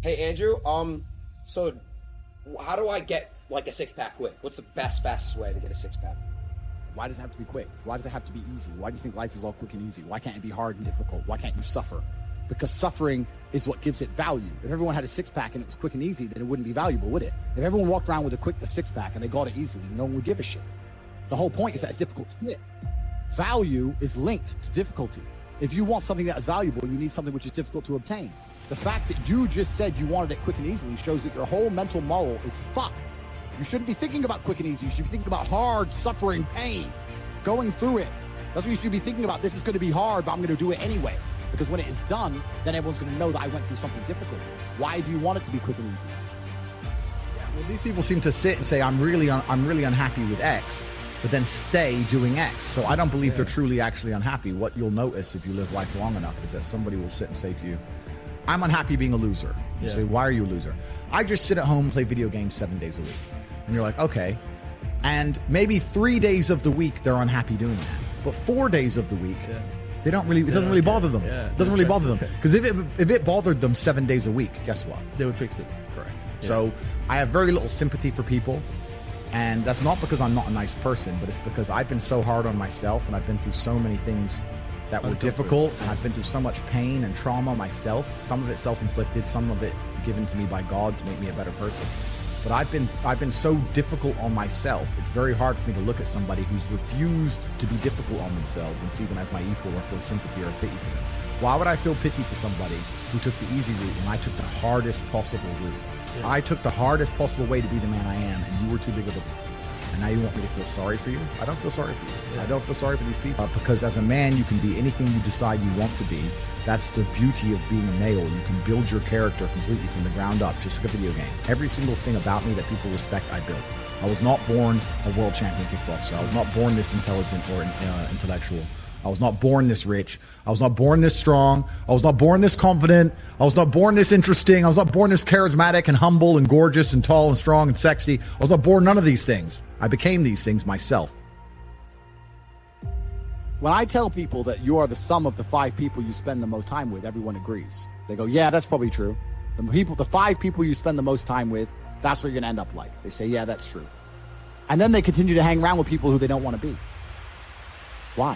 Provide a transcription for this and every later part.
Hey Andrew, so how do I get like a six-pack quick? What's the fastest way to get a six-pack? Why does it have to be quick? Why does it have to be easy? Why do you think life is all quick and easy? Why can't it be hard and difficult? Why can't you suffer? Because suffering is what gives it value. If everyone had a six-pack and it was quick and easy, then it wouldn't be valuable, would it? If everyone walked around with a six-pack and they got it easily, no one would give a shit. The whole point is that it's difficult to get. Value is linked to difficulty. If you want something that is valuable, you need something which is difficult to obtain. The fact that you just said you wanted it quick and easily shows that your whole mental model is fucked. You shouldn't be thinking about quick and easy. You should be thinking about hard, suffering, pain, going through it. That's what you should be thinking about. This is going to be hard, but I'm going to do it anyway. Because when it is done, then everyone's going to know that I went through something difficult. Why do you want it to be quick and easy? Yeah, well, these people seem to sit and say, I'm really unhappy with X, but then stay doing X. So I don't believe they're truly actually unhappy. What you'll notice if you live life long enough is that somebody will sit and say to you, I'm unhappy being a loser. You say, why are you a loser? I just sit at home and play video games 7 days a week. And you're like, okay. And maybe 3 days of the week they're unhappy doing that. But 4 days of the week, they don't really, it doesn't really bother them. It doesn't really bother them. Because if it bothered them 7 days a week, guess what? They would fix it. Correct. Yeah. So I have very little sympathy for people. And that's not because I'm not a nice person, but it's because I've been so hard on myself and I've been through so many things that were difficult, and I've been through so much pain and trauma myself, some of it self-inflicted, some of it given to me by God to make me a better person. But I've been so difficult on myself. It's very hard for me to look at somebody who's refused to be difficult on themselves and see them as my equal or feel sympathy or pity for them. Why would I feel pity for somebody who took the easy route when I took the hardest possible route? Yeah. I took the hardest possible way to be the man I am, and you were too big of a... And now you want me to feel sorry for you? I don't feel sorry for you. Yeah. I don't feel sorry for these people. Because as a man, you can be anything you decide you want to be. That's the beauty of being a male. You can build your character completely from the ground up, just like a video game. Every single thing about me that people respect, I built. I was not born a world champion kickboxer. I was not born this intelligent or intellectual. I was not born this rich. I was not born this strong. I was not born this confident. I was not born this interesting. I was not born this charismatic and humble and gorgeous and tall and strong and sexy. I was not born none of these things. I became these things myself. When I tell people that you are the sum of the 5 people you spend the most time with, everyone agrees. They go, yeah, that's probably true. The 5 people you spend the most time with, that's what you're going to end up like. They say, yeah, that's true. And then they continue to hang around with people who they don't want to be. Why?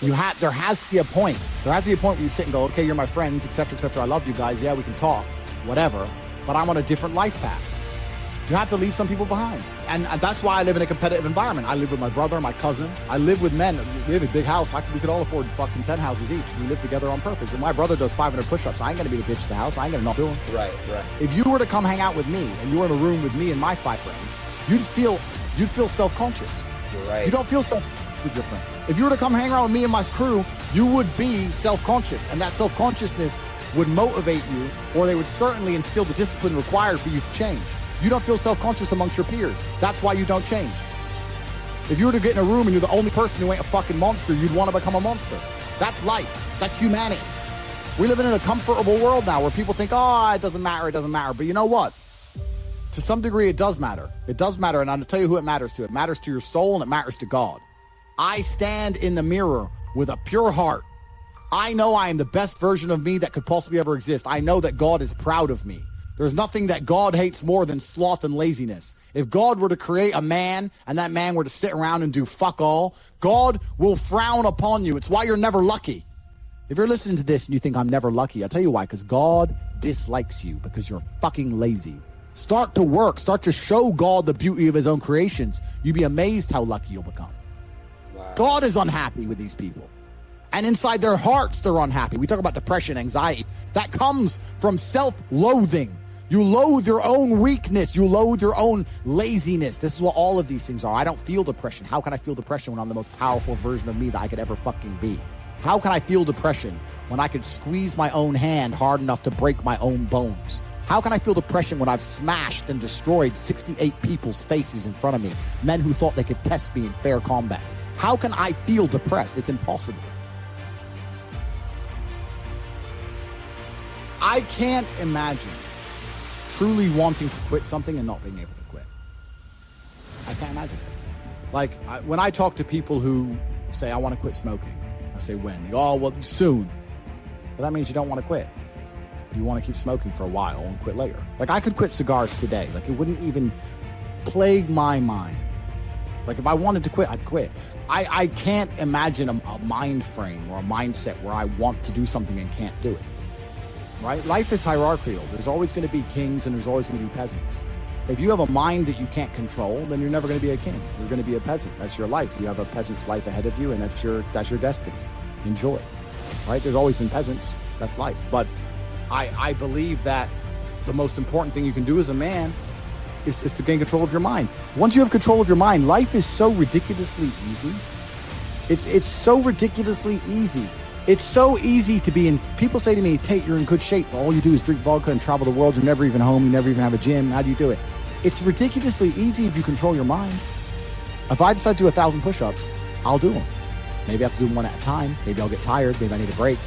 There has to be a point. There has to be a point where you sit and go, okay, you're my friends, etc., etc. I love you guys. Yeah, we can talk, whatever. But I'm on a different life path. You have to leave some people behind. And that's why I live in a competitive environment. I live with my brother, my cousin. I live with men. We have a big house. We could all afford fucking 10 houses each. We live together on purpose. And my brother does 500 push-ups. I ain't going to be the bitch of the house. I ain't going to not do them. Right. If you were to come hang out with me and you were in a room with me and my 5 friends, you'd feel self-conscious. You're right. You don't feel self-conscious with your friends. If you were to come hang around with me and my crew, you would be self-conscious. And that self-consciousness would motivate you, or they would certainly instill the discipline required for you to change. You don't feel self-conscious amongst your peers. That's why you don't change. If you were to get in a room and you're the only person who ain't a fucking monster, you'd want to become a monster. That's life. That's humanity. We live in a comfortable world now where people think, oh, it doesn't matter. But you know what? To some degree, it does matter. It does matter, and I'll tell you who it matters to. It matters to your soul, and it matters to God. I stand in the mirror with a pure heart. I know I am the best version of me that could possibly ever exist. I know that God is proud of me. There's nothing that God hates more than sloth and laziness. If God were to create a man and that man were to sit around and do fuck all, God will frown upon you. It's why you're never lucky. If you're listening to this and you think I'm never lucky, I'll tell you why, because God dislikes you because you're fucking lazy. Start to work. Start to show God the beauty of his own creations. You'd be amazed how lucky you'll become. Wow. God is unhappy with these people. And inside their hearts, they're unhappy. We talk about depression, anxiety. That comes from self-loathing. You loathe your own weakness. You loathe your own laziness. This is what all of these things are. I don't feel depression. How can I feel depression when I'm the most powerful version of me that I could ever fucking be? How can I feel depression when I could squeeze my own hand hard enough to break my own bones? How can I feel depression when I've smashed and destroyed 68 people's faces in front of me, men who thought they could test me in fair combat? How can I feel depressed? It's impossible. I can't imagine truly wanting to quit something and not being able to quit. I can't imagine it. Like, when I talk to people who say, I want to quit smoking, I say, when? They go, oh, well, soon. But that means you don't want to quit. you want to keep smoking for a while and quit later. Like, I could quit cigars today. Like, it wouldn't even plague my mind. Like, if I wanted to quit, I'd quit. I can't imagine a mind frame or a mindset where I want to do something and can't do it. Right? Life is hierarchical. There's always going to be kings and there's always going to be peasants. If you have a mind that you can't control, then you're never going to be a king. You're going to be a peasant. That's your life. You have a peasant's life ahead of you, and that's your destiny. Enjoy. Right? There's always been peasants. That's life. But I believe that the most important thing you can do as a man is to gain control of your mind. Once you have control of your mind, life is so ridiculously easy. It's so ridiculously easy. It's so easy to be in. People say to me, Tate, you're in good shape. All you do is drink vodka and travel the world. You're never even home. You never even have a gym. How do you do it? It's ridiculously easy if you control your mind. If I decide to do 1,000 push-ups, I'll do them. Maybe I have to do them one at a time. Maybe I'll get tired. Maybe I need a break.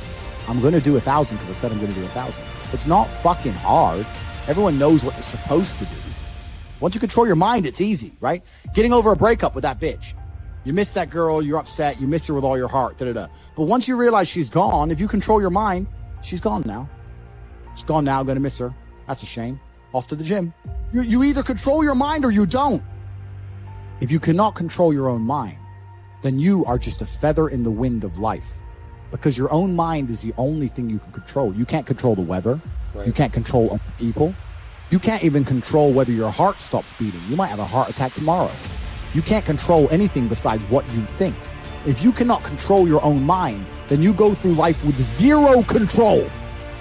I'm going to do 1,000 because I said I'm going to do 1,000. It's not fucking hard. Everyone knows what they're supposed to do. Once you control your mind, it's easy, right? Getting over a breakup with that bitch. You miss that girl, you're upset, you miss her with all your heart, da-da-da. But once you realize she's gone, if you control your mind, she's gone now. She's gone now, I'm going to miss her. That's a shame. Off to the gym. You either control your mind or you don't. If you cannot control your own mind, then you are just a feather in the wind of life. Because your own mind is the only thing you can control. You can't control the weather. Right. You can't control other people. You can't even control whether your heart stops beating. You might have a heart attack tomorrow. You can't control anything besides what you think. If you cannot control your own mind, then you go through life with zero control,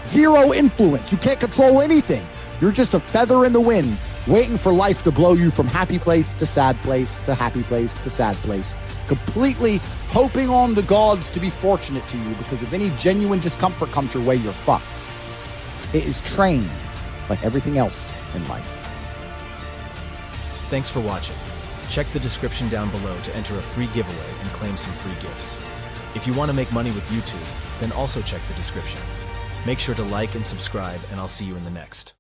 zero influence. You can't control anything. You're just a feather in the wind, waiting for life to blow you from happy place to sad place to happy place to sad place, completely hoping on the gods to be fortunate to you, because if any genuine discomfort comes your way, you're fucked. It is trained like everything else in life. Thanks for watching. Check the description down below to enter a free giveaway and claim some free gifts. If you want to make money with YouTube, then also check the description. Make sure to like and subscribe, and I'll see you in the next.